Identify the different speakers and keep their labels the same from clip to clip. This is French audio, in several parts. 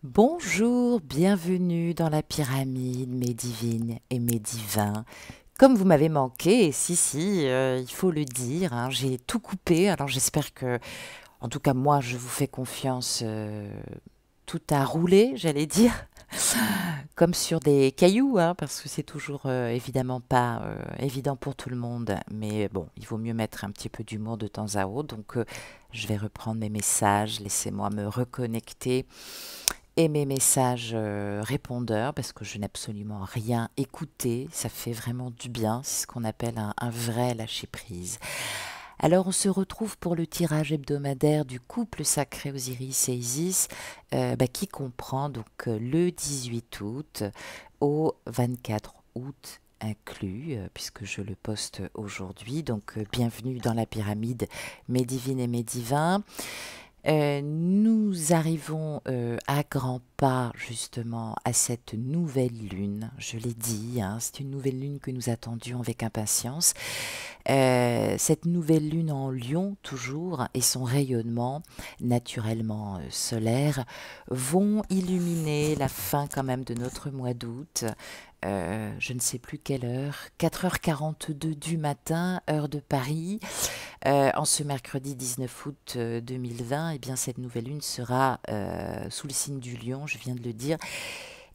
Speaker 1: Bonjour, bienvenue dans la pyramide, mes divines et mes divins. Comme vous m'avez manqué, si, il faut le dire, hein, j'ai tout coupé. Alors j'espère que, en tout cas moi, je vous fais confiance. Tout a roulé, j'allais dire, comme sur des cailloux, hein, parce que c'est toujours évidemment pas évident pour tout le monde. Mais bon, il vaut mieux mettre un petit peu d'humour de temps à autre. Donc je vais reprendre mes messages. Laissez-moi me reconnecter et mes messages répondeurs parce que je n'ai absolument rien écouté. Ça fait vraiment du bien. C'est ce qu'on appelle un vrai lâcher-prise. Alors, on se retrouve pour le tirage hebdomadaire du couple sacré Osiris et Isis qui comprend donc le 18 août au 24 août inclus, puisque je le poste aujourd'hui. Donc, bienvenue dans la pyramide, mes divines et mes divins. Nous arrivons à grands pas justement à cette nouvelle lune. Je l'ai dit, hein, c'est une nouvelle lune que nous attendions avec impatience. Cette nouvelle lune en Lion toujours et son rayonnement naturellement solaire vont illuminer la fin quand même de notre mois d'août. Je ne sais plus quelle heure, 4h42 du matin, heure de Paris. En ce mercredi 19 août 2020, eh bien, cette nouvelle lune sera sous le signe du Lion, je viens de le dire,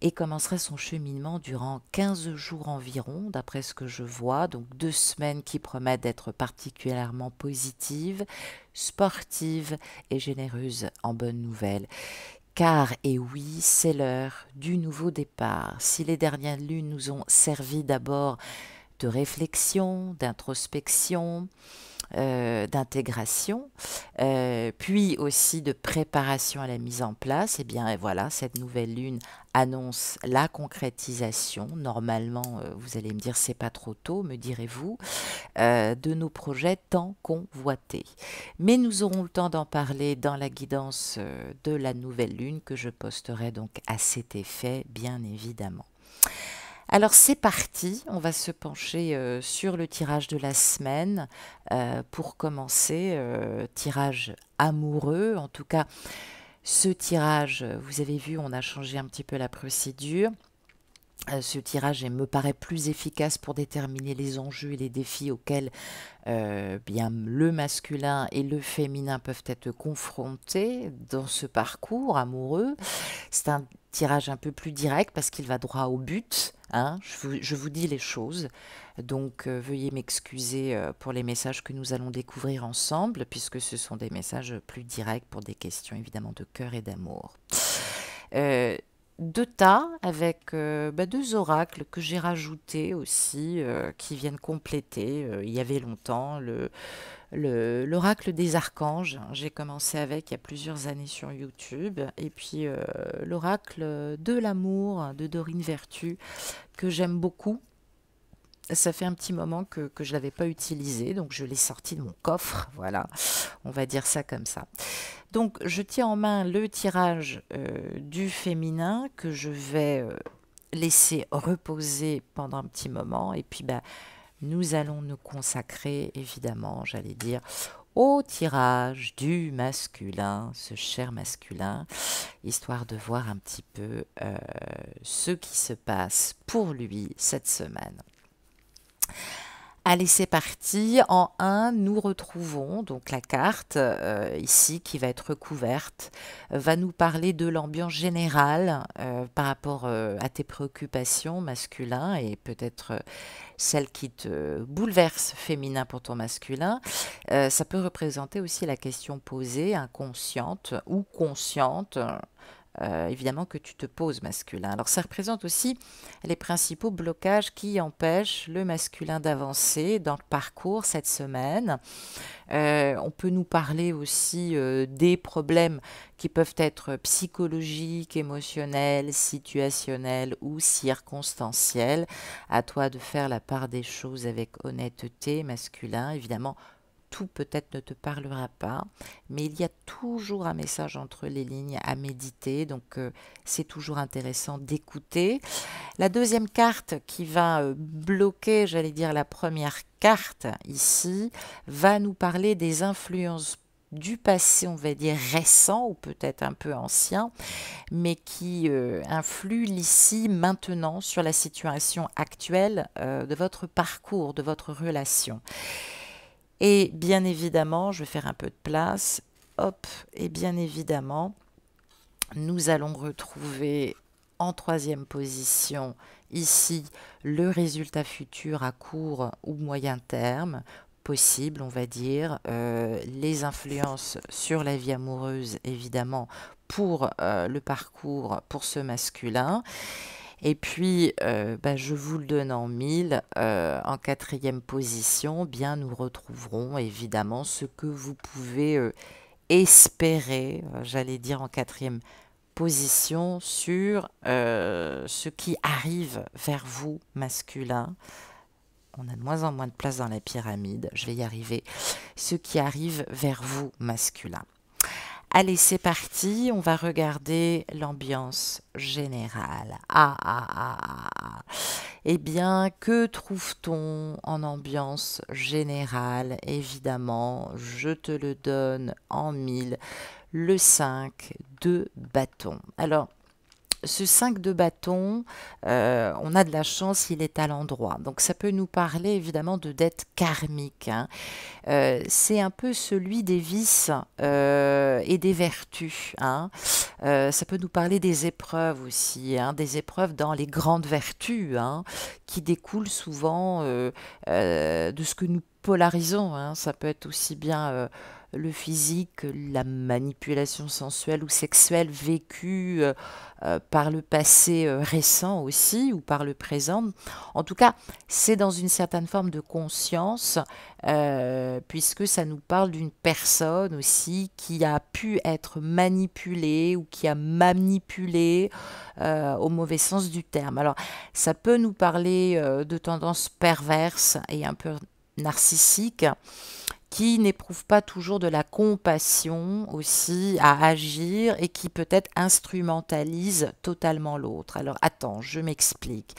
Speaker 1: et commencera son cheminement durant 15 jours environ, d'après ce que je vois. Donc 2 semaines qui promettent d'être particulièrement positives, sportives et généreuses en bonnes nouvelles. Car, et oui, c'est l'heure du nouveau départ. Si les dernières lunes nous ont servi d'abord de réflexion, d'introspection, d'intégration, puis aussi de préparation à la mise en place, et bien voilà, cette nouvelle lune annonce la concrétisation. Normalement, vous allez me dire c'est pas trop tôt, me direz-vous, de nos projets tant convoités. Mais nous aurons le temps d'en parler dans la guidance de la nouvelle lune que je posterai donc à cet effet, bien évidemment. Alors c'est parti, on va se pencher sur le tirage de la semaine. Pour commencer, tirage amoureux, en tout cas ce tirage, vous avez vu, on a changé un petit peu la procédure. Ce tirage me paraît plus efficace pour déterminer les enjeux et les défis auxquels bien, le masculin et le féminin peuvent être confrontés dans ce parcours amoureux. C'est un tirage un peu plus direct parce qu'il va droit au but. Hein, je vous dis les choses, donc veuillez m'excuser pour les messages que nous allons découvrir ensemble, puisque ce sont des messages plus directs pour des questions évidemment de cœur et d'amour. Deux tas avec 2 oracles que j'ai rajoutés aussi, qui viennent compléter. Il y avait longtemps l'oracle des archanges. J'ai commencé avec il y a plusieurs années sur YouTube. Et puis l'oracle de l'amour de Dorine Vertu, que j'aime beaucoup. Ça fait un petit moment que je ne l'avais pas utilisé, donc je l'ai sorti de mon coffre. Voilà, on va dire ça comme ça. Donc, je tiens en main le tirage du féminin que je vais laisser reposer pendant un petit moment. Et puis, nous allons nous consacrer, évidemment, j'allais dire, au tirage du masculin, ce cher masculin, histoire de voir un petit peu ce qui se passe pour lui cette semaine. Allez, c'est parti. En 1, nous retrouvons donc la carte ici qui va être recouverte, va nous parler de l'ambiance générale par rapport à tes préoccupations masculins et peut-être celles qui te bouleversent féminin pour ton masculin. Ça peut représenter aussi la question posée, inconsciente ou consciente. Évidemment que tu te poses masculin. Alors ça représente aussi les principaux blocages qui empêchent le masculin d'avancer dans le parcours cette semaine. On peut nous parler aussi des problèmes qui peuvent être psychologiques, émotionnels, situationnels ou circonstanciels. À toi de faire la part des choses avec honnêteté masculin. Évidemment, tout peut-être ne te parlera pas, mais il y a toujours un message entre les lignes à méditer, donc c'est toujours intéressant d'écouter. La deuxième carte qui va bloquer, j'allais dire la première carte ici, va nous parler des influences du passé, on va dire récent ou peut-être un peu ancien, mais qui influent ici maintenant sur la situation actuelle de votre parcours, de votre relation. Et bien évidemment, je vais faire un peu de place, hop, et bien évidemment, nous allons retrouver en troisième position ici le résultat futur à court ou moyen terme possible, on va dire, les influences sur la vie amoureuse évidemment pour le parcours pour ce masculin. Et puis, je vous le donne en mille. En quatrième position, bien, nous retrouverons évidemment ce que vous pouvez espérer, j'allais dire en quatrième position, sur ce qui arrive vers vous, masculin. On a de moins en moins de place dans la pyramide, je vais y arriver. Ce qui arrive vers vous, masculin. Allez, c'est parti, on va regarder l'ambiance générale. Eh bien, que trouve-t-on en ambiance générale? Évidemment, je te le donne en mille, le 5 de bâton. Alors, ce 5 de bâton, on a de la chance, il est à l'endroit. Donc ça peut nous parler évidemment de dette karmique, hein. C'est un peu celui des vices et des vertus, hein. Ça peut nous parler des épreuves aussi, hein, des épreuves dans les grandes vertus, hein, qui découlent souvent de ce que nous polarisons, hein. Ça peut être aussi bien le physique, la manipulation sensuelle ou sexuelle vécue par le passé récent aussi ou par le présent. En tout cas, c'est dans une certaine forme de conscience puisque ça nous parle d'une personne aussi qui a pu être manipulée ou qui a manipulé au mauvais sens du terme. Alors, ça peut nous parler de tendances perverses et un peu narcissiques, qui n'éprouve pas toujours de la compassion aussi à agir et qui peut-être instrumentalise totalement l'autre. Alors attends, je m'explique.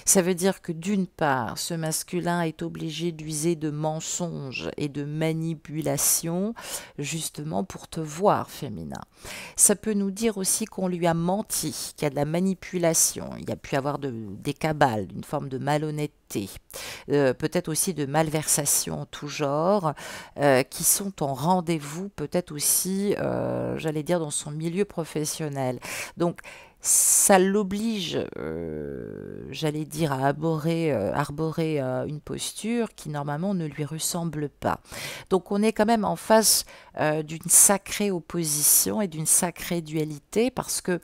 Speaker 1: Ça veut dire que d'une part, ce masculin est obligé d'user de mensonges et de manipulation justement pour te voir féminin. Ça peut nous dire aussi qu'on lui a menti, qu'il y a de la manipulation, il y a pu avoir des cabales, une forme de malhonnêteté, peut-être aussi de malversation en tout genre, qui sont en rendez-vous peut-être aussi, j'allais dire, dans son milieu professionnel. Donc, ça l'oblige, j'allais dire, à arborer une posture qui normalement ne lui ressemble pas. Donc on est quand même en face d'une sacrée opposition et d'une sacrée dualité parce que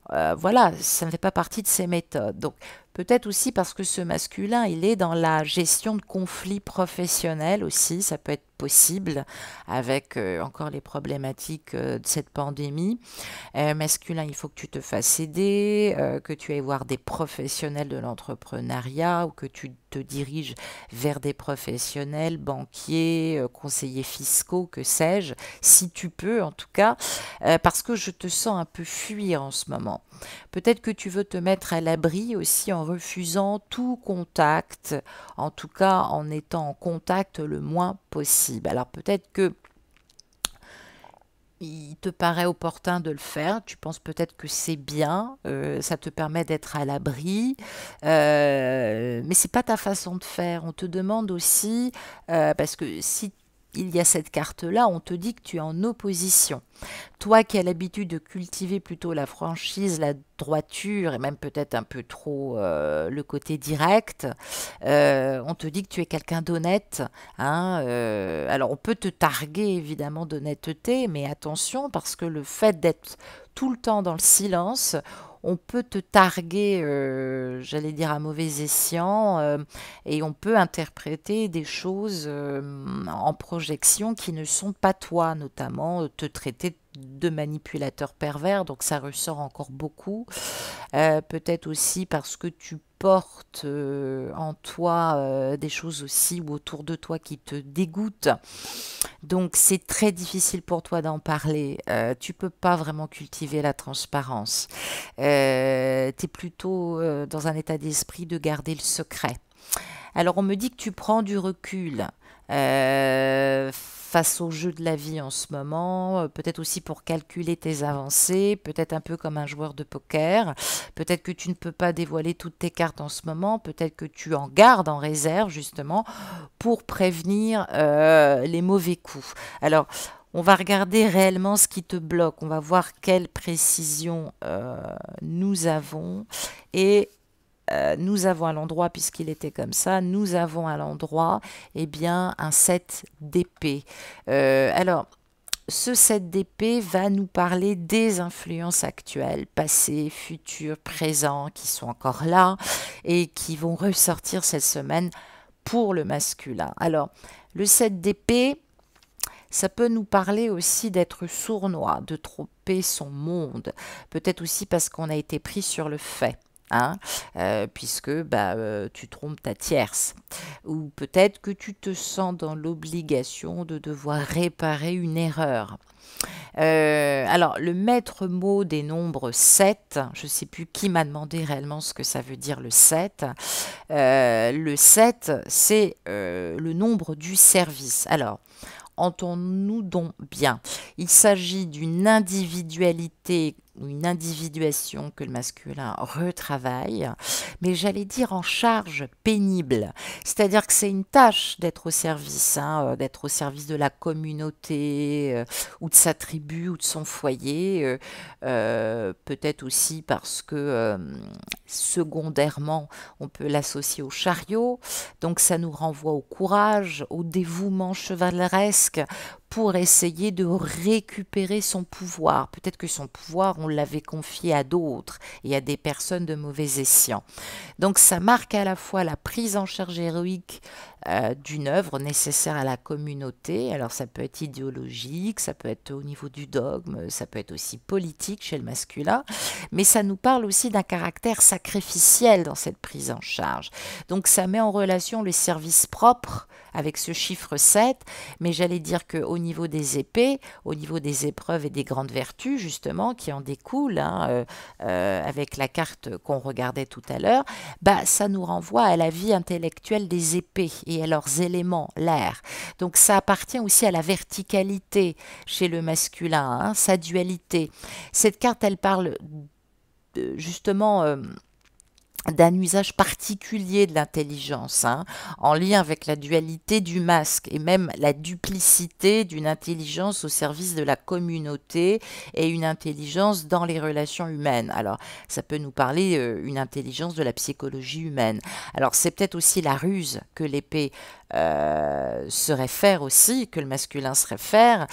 Speaker 1: voilà, ça ne fait pas partie de ses méthodes. Donc peut-être aussi parce que ce masculin, il est dans la gestion de conflits professionnels aussi, ça peut être possible avec encore les problématiques de cette pandémie. Masculin, il faut que tu te fasses aider, que tu ailles voir des professionnels de l'entrepreneuriat ou que tu te diriges vers des professionnels, banquiers, conseillers fiscaux, que sais-je, si tu peux en tout cas, parce que je te sens un peu fuir en ce moment. Peut-être que tu veux te mettre à l'abri aussi en refusant tout contact, en tout cas en étant en contact le moins possible. Alors peut-être que il te paraît opportun de le faire, tu penses peut-être que c'est bien, ça te permet d'être à l'abri, mais c'est pas ta façon de faire. On te demande aussi, parce que si il y a cette carte-là, on te dit que tu es en opposition. Toi qui as l'habitude de cultiver plutôt la franchise, la droiture et même peut-être un peu trop le côté direct, on te dit que tu es quelqu'un d'honnête, hein, alors on peut te targuer évidemment d'honnêteté, mais attention parce que le fait d'être tout le temps dans le silence, on peut te targuer, j'allais dire à mauvais escient, et on peut interpréter des choses en projection qui ne sont pas toi, notamment te traiter de manipulateur pervers, donc ça ressort encore beaucoup. Peut-être aussi parce que tu portes en toi des choses aussi ou autour de toi qui te dégoûtent. Donc c'est très difficile pour toi d'en parler. Tu peux pas vraiment cultiver la transparence. Tu es plutôt dans un état d'esprit de garder le secret. Alors on me dit que tu prends du recul face au jeu de la vie en ce moment, peut-être aussi pour calculer tes avancées, peut-être un peu comme un joueur de poker, peut-être que tu ne peux pas dévoiler toutes tes cartes en ce moment, peut-être que tu en gardes en réserve justement pour prévenir les mauvais coups. Alors, on va regarder réellement ce qui te bloque, on va voir quelle précision nous avons et nous avons à l'endroit, puisqu'il était comme ça, nous avons à l'endroit, eh bien, un 7 d'épée. Alors, ce 7 d'épée va nous parler des influences actuelles, passées, futures, présentes, qui sont encore là et qui vont ressortir cette semaine pour le masculin. Alors, le 7 d'épée, ça peut nous parler aussi d'être sournois, de tromper son monde, peut-être aussi parce qu'on a été pris sur le fait. Hein, puisque tu trompes ta tierce. Ou peut-être que tu te sens dans l'obligation de devoir réparer une erreur. Alors, le maître mot des nombres 7, je ne sais plus qui m'a demandé réellement ce que ça veut dire le 7. Le 7, c'est le nombre du service. Alors, entendons-nous donc bien. Il s'agit d'une individualité ou une individuation que le masculin retravaille, mais j'allais dire en charge pénible. C'est-à-dire que c'est une tâche d'être au service, hein, d'être au service de la communauté ou de sa tribu ou de son foyer. Peut-être aussi parce que secondairement, on peut l'associer au chariot. Donc ça nous renvoie au courage, au dévouement chevaleresque pour essayer de récupérer son pouvoir. Peut-être que son pouvoir, on l'avait confié à d'autres et à des personnes de mauvais escient. Donc ça marque à la fois la prise en charge héroïque d'une œuvre nécessaire à la communauté. Alors ça peut être idéologique, ça peut être au niveau du dogme, ça peut être aussi politique chez le masculin, mais ça nous parle aussi d'un caractère sacrificiel dans cette prise en charge. Donc ça met en relation le service propre avec ce chiffre 7, mais j'allais dire qu'au niveau des épées, au niveau des épreuves et des grandes vertus, justement, qui en découlent, hein, avec la carte qu'on regardait tout à l'heure, ça nous renvoie à la vie intellectuelle des épées et à leurs éléments, l'air. Donc ça appartient aussi à la verticalité chez le masculin, hein, sa dualité. Cette carte, elle parle justement d'un usage particulier de l'intelligence, hein, en lien avec la dualité du masque et même la duplicité d'une intelligence au service de la communauté et une intelligence dans les relations humaines. Alors, ça peut nous parler une intelligence de la psychologie humaine. Alors, c'est peut-être aussi la ruse que l'épée se réfère aussi, que le masculin se réfère,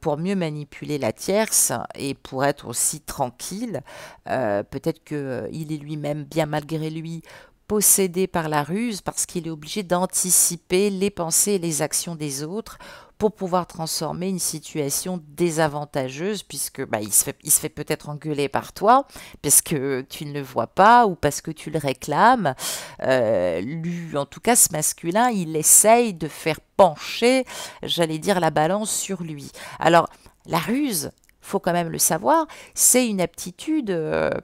Speaker 1: pour mieux manipuler la tierce et pour être aussi tranquille. Peut-être qu'il est lui-même, bien malgré lui, possédé par la ruse parce qu'il est obligé d'anticiper les pensées et les actions des autres pour pouvoir transformer une situation désavantageuse puisque il se fait peut-être engueuler par toi parce que tu ne le vois pas ou parce que tu le réclames. Lui, en tout cas, ce masculin, il essaye de faire pencher, j'allais dire, la balance sur lui. Alors, la ruse, faut quand même le savoir, c'est une aptitude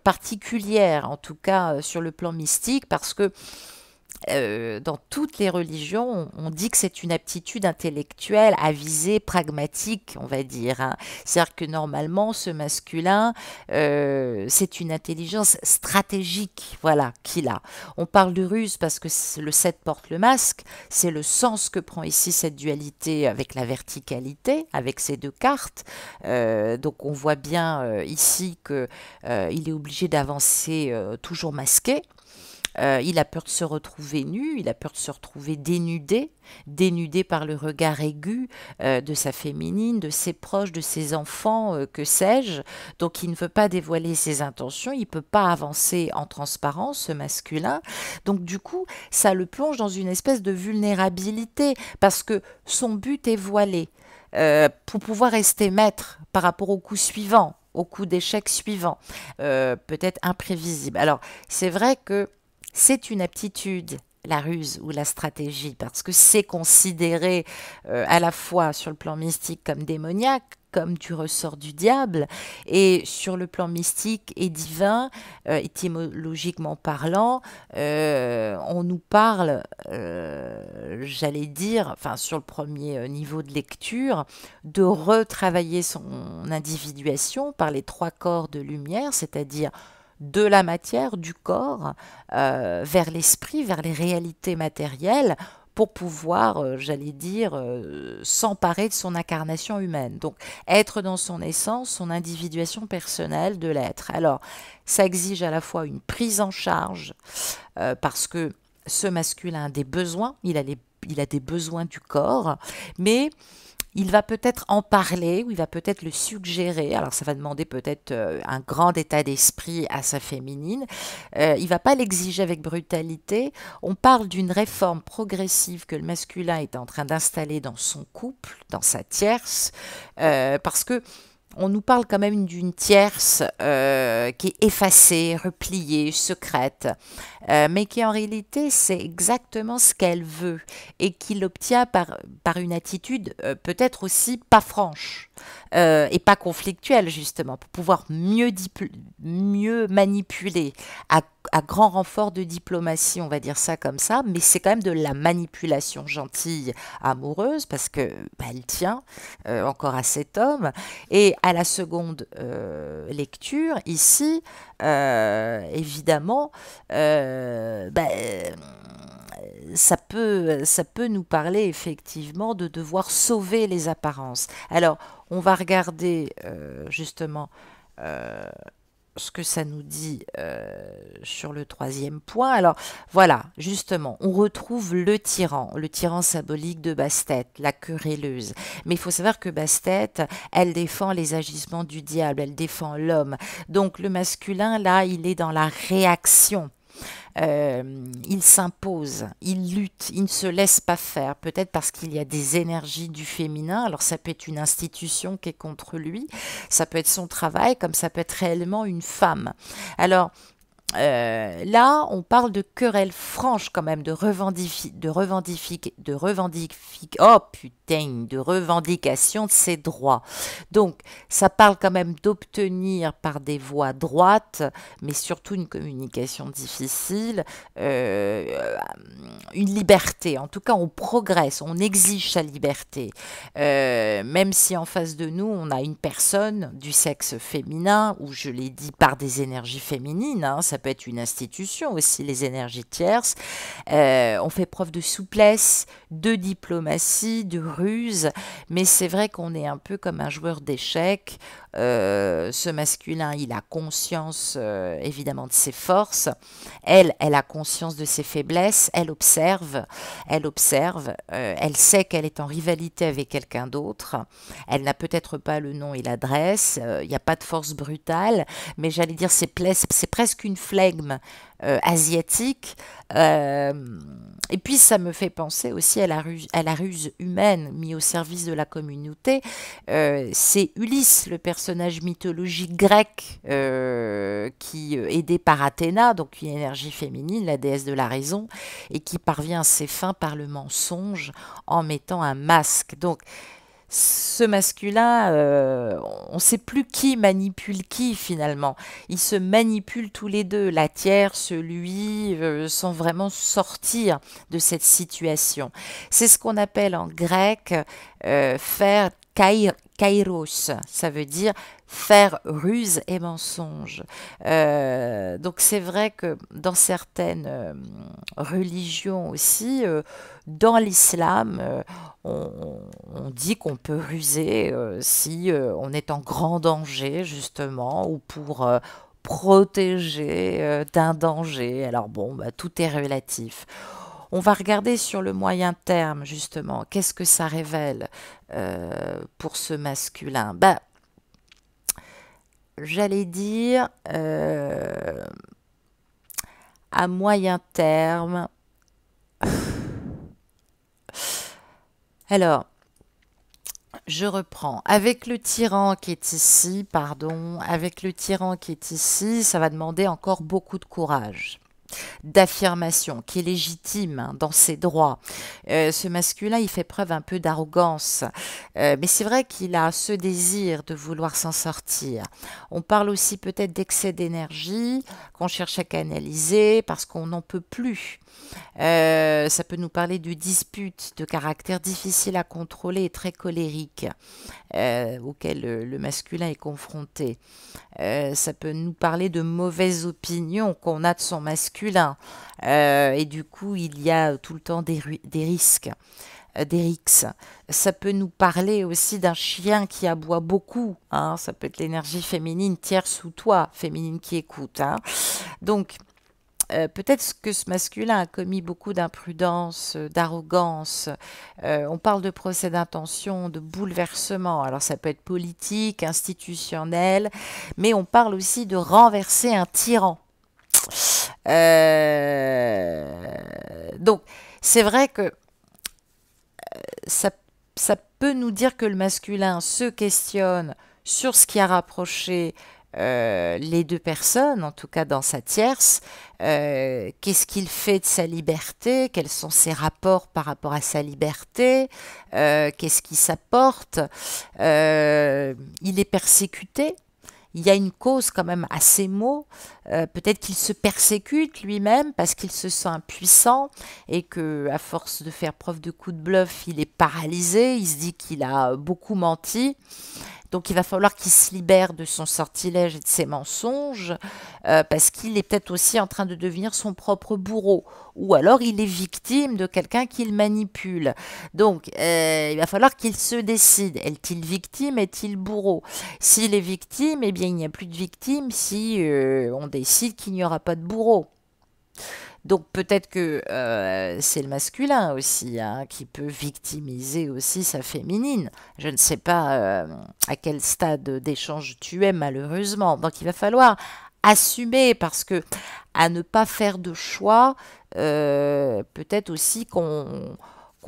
Speaker 1: particulière, en tout cas sur le plan mystique, parce que dans toutes les religions, on dit que c'est une aptitude intellectuelle à visée pragmatique, on va dire. Hein. C'est-à-dire que normalement, ce masculin, c'est une intelligence stratégique, voilà, qu'il a. On parle de ruse parce que le 7 porte le masque, c'est le sens que prend ici cette dualité avec la verticalité, avec ces deux cartes. Donc on voit bien ici qu'il est obligé d'avancer toujours masqué. Il a peur de se retrouver nu, il a peur de se retrouver dénudé, dénudé par le regard aigu de sa féminine, de ses proches, de ses enfants, que sais-je. Donc il ne veut pas dévoiler ses intentions, il ne peut pas avancer en transparence, ce masculin. Donc du coup, ça le plonge dans une espèce de vulnérabilité, parce que son but est voilé, pour pouvoir rester maître par rapport au coup suivant, au coup d'échec suivant, peut-être imprévisible. Alors c'est vrai que c'est une aptitude, la ruse ou la stratégie, parce que c'est considéré à la fois sur le plan mystique comme démoniaque, comme du ressort du diable, et sur le plan mystique et divin, étymologiquement parlant, on nous parle, j'allais dire, enfin sur le premier niveau de lecture, de retravailler son individuation par les trois corps de lumière, c'est-à-dire de la matière, du corps, vers l'esprit, vers les réalités matérielles, pour pouvoir, j'allais dire, s'emparer de son incarnation humaine. Donc, être dans son essence, son individuation personnelle de l'être. Alors, ça exige à la fois une prise en charge, parce que ce masculin a des besoins, il a des besoins du corps, mais il va peut-être en parler ou il va peut-être le suggérer. Alors ça va demander peut-être un grand état d'esprit à sa féminine. Il va pas l'exiger avec brutalité. On parle d'une réforme progressive que le masculin est en train d'installer dans son couple, dans sa tierce, parce que on nous parle quand même d'une tierce qui est effacée, repliée, secrète, mais qui en réalité c'est exactement ce qu'elle veut et qui l'obtient par une attitude peut-être aussi pas franche et pas conflictuelle justement, pour pouvoir mieux manipuler à grand renfort de diplomatie, on va dire ça comme ça, mais c'est quand même de la manipulation gentille, amoureuse, parce que bah, elle tient encore à cet homme. Et à la seconde lecture, ici, évidemment, ça peut nous parler effectivement de devoir sauver les apparences. Alors, on va regarder justement euh, ce que ça nous dit sur le troisième point. Alors voilà, justement, on retrouve le tyran symbolique de Bastet, la querelleuse. Mais il faut savoir que Bastet, elle défend les agissements du diable, elle défend l'homme. Donc le masculin, là, il est dans la réaction. Il s'impose, il lutte, il ne se laisse pas faire, peut-être parce qu'il y a des énergies du féminin. Alors ça peut être une institution qui est contre lui, ça peut être son travail, comme ça peut être réellement une femme. Alors là, on parle de querelle franche quand même, oh putain, de revendication de ses droits. Donc, ça parle quand même d'obtenir par des voies droites, mais surtout une communication difficile, une liberté. En tout cas, on progresse, on exige sa liberté. Même si en face de nous, on a une personne du sexe féminin, ou je l'ai dit par des énergies féminines, hein, ça peut être une institution aussi, les énergies tierces. On fait preuve de souplesse, de diplomatie, de ruse, mais c'est vrai qu'on est un peu comme un joueur d'échecs. Ce masculin, il a conscience évidemment de ses forces. Elle a conscience de ses faiblesses. Elle sait qu'elle est en rivalité avec quelqu'un d'autre. Elle n'a peut-être pas le nom et l'adresse. Il n'y a pas de force brutale, mais j'allais dire c'est presque une flegme asiatique. Et puis ça me fait penser aussi à la ruse humaine mise au service de la communauté. C'est Ulysse, le personnage mythologique grec qui, aidé par Athéna, donc une énergie féminine, la déesse de la raison, et qui parvient à ses fins par le mensonge en mettant un masque. Donc ce masculin, on ne sait plus qui manipule qui finalement. Ils se manipulent tous les deux, la tierce, lui, sans vraiment sortir de cette situation. C'est ce qu'on appelle en grec faire kairos, ça veut dire faire ruse et mensonge. Donc c'est vrai que dans certaines religions aussi, dans l'islam, on dit qu'on peut ruser si on est en grand danger justement ou pour protéger d'un danger. Alors bon, bah, tout est relatif. On va regarder sur le moyen terme, justement, qu'est-ce que ça révèle pour ce masculin. Bah, j'allais dire, à moyen terme. Alors, je reprends. Avec le tyran qui est ici, pardon, avec le tyran qui est ici, ça va demander encore beaucoup de courage. d'affirmation, qui est légitime hein, dans ses droits. Ce masculin, il fait preuve un peu d'arrogance, mais c'est vrai qu'il a ce désir de vouloir s'en sortir. On parle aussi peut-être d'excès d'énergie qu'on cherche à canaliser parce qu'on n'en peut plus. Ça peut nous parler de disputes de caractère difficile à contrôler et très colérique auquel le masculin est confronté. Ça peut nous parler de mauvaises opinions qu'on a de son masculin. Et du coup, il y a tout le temps des risques. Des rixes. Ça peut nous parler aussi d'un chien qui aboie beaucoup. Hein. Ça peut être l'énergie féminine tierce ou toi, féminine qui écoute. Hein. Donc, peut-être que ce masculin a commis beaucoup d'imprudence, d'arrogance. On parle de procès d'intention, de bouleversement. Alors ça peut être politique, institutionnel, mais on parle aussi de renverser un tyran. Donc c'est vrai que ça, ça peut nous dire que le masculin se questionne sur ce qui a rapproché les deux personnes, en tout cas dans sa tierce. Qu'est-ce qu'il fait de sa liberté? Quels sont ses rapports par rapport à sa liberté? Qu'est-ce qui s'apporte? Il est persécuté. Il y a une cause quand même à ces mots. Peut-être qu'il se persécute lui-même parce qu'il se sent impuissant et que, à force de faire preuve de coup de bluff, il est paralysé. Il se dit qu'il a beaucoup menti. Donc il va falloir qu'il se libère de son sortilège et de ses mensonges parce qu'il est peut-être aussi en train de devenir son propre bourreau. Ou alors il est victime de quelqu'un qu'il manipule. Donc il va falloir qu'il se décide. Est-il victime? Est-il bourreau? S'il est victime, eh bien il n'y a plus de victime si on décide qu'il n'y aura pas de bourreau. Donc peut-être que c'est le masculin aussi hein, qui peut victimiser aussi sa féminine. Je ne sais pas à quel stade d'échange tu es malheureusement. Donc il va falloir assumer parce que à ne pas faire de choix, peut-être aussi qu'on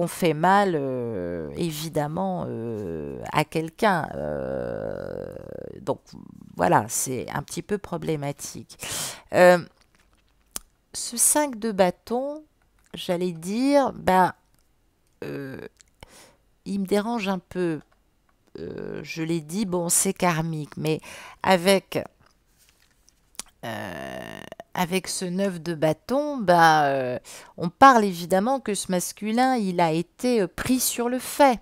Speaker 1: fait mal évidemment à quelqu'un. Donc voilà, c'est un petit peu problématique. Ce 5 de bâton, j'allais dire, il me dérange un peu. Je l'ai dit, bon, c'est karmique, mais avec, avec ce 9 de bâton, on parle évidemment que ce masculin, il a été pris sur le fait.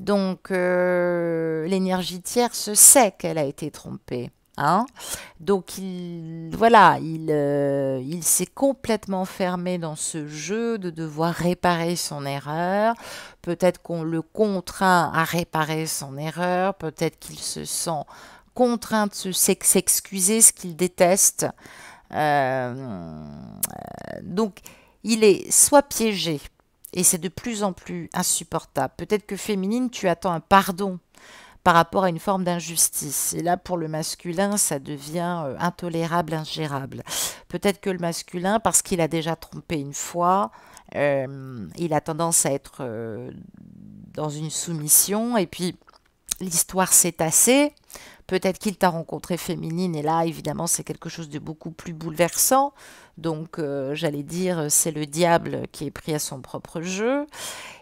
Speaker 1: Donc, l'énergie tierce sait qu'elle a été trompée. Hein. Donc voilà, il s'est complètement fermé dans ce jeu de devoir réparer son erreur. Peut-être qu'on le contraint à réparer son erreur. Peut-être qu'il se sent contraint de s'excuser, ce qu'il déteste. Donc il est soit piégé, et c'est de plus en plus insupportable. Peut-être que féminine, tu attends un pardon par rapport à une forme d'injustice. Et là, pour le masculin, ça devient intolérable, ingérable. Peut-être que le masculin, parce qu'il a déjà trompé une fois, il a tendance à être dans une soumission, et puis l'histoire s'est tassée. Peut-être qu'il t'a rencontré féminine, et là, évidemment, c'est quelque chose de beaucoup plus bouleversant. Donc, j'allais dire, c'est le diable qui est pris à son propre jeu.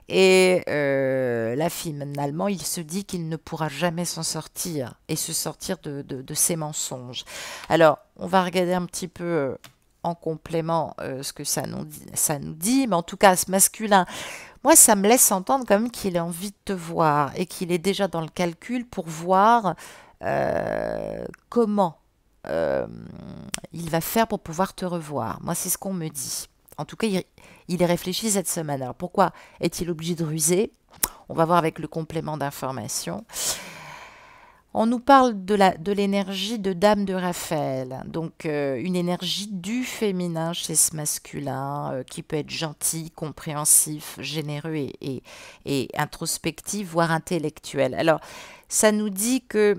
Speaker 1: Et là, finalement, il se dit qu'il ne pourra jamais s'en sortir et se sortir de ses mensonges. Alors, on va regarder un petit peu en complément ce que ça nous dit. Mais en tout cas, ce masculin, moi, ça me laisse entendre quand même qu'il a envie de te voir et qu'il est déjà dans le calcul pour voir comment il va faire pour pouvoir te revoir. Moi, c'est ce qu'on me dit. En tout cas, il est réfléchi cette semaine. Alors, pourquoi est-il obligé de ruser? On va voir avec le complément d'information. On nous parle de l'énergie de Dame de Raphaël. Donc, une énergie du féminin chez ce masculin qui peut être gentil, compréhensif, généreux et introspectif, voire intellectuel. Alors, ça nous dit que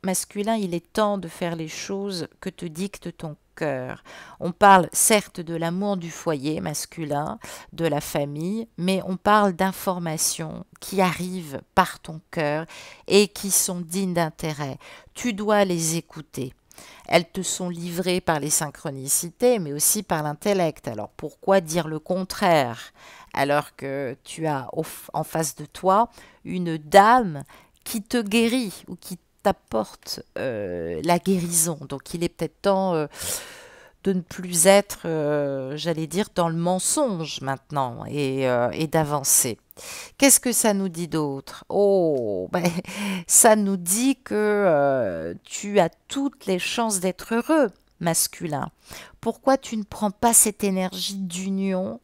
Speaker 1: masculin, il est temps de faire les choses que te dicte ton cœur. On parle certes de l'amour du foyer masculin, de la famille, mais on parle d'informations qui arrivent par ton cœur et qui sont dignes d'intérêt. Tu dois les écouter. Elles te sont livrées par les synchronicités, mais aussi par l'intellect. Alors pourquoi dire le contraire alors que tu as en face de toi une dame qui te guérit ou qui t'apporte la guérison. Donc il est peut-être temps de ne plus être, j'allais dire, dans le mensonge maintenant et d'avancer. Qu'est-ce que ça nous dit d'autre? Oh, ben, ça nous dit que tu as toutes les chances d'être heureux, masculin. Pourquoi tu ne prends pas cette énergie d'union,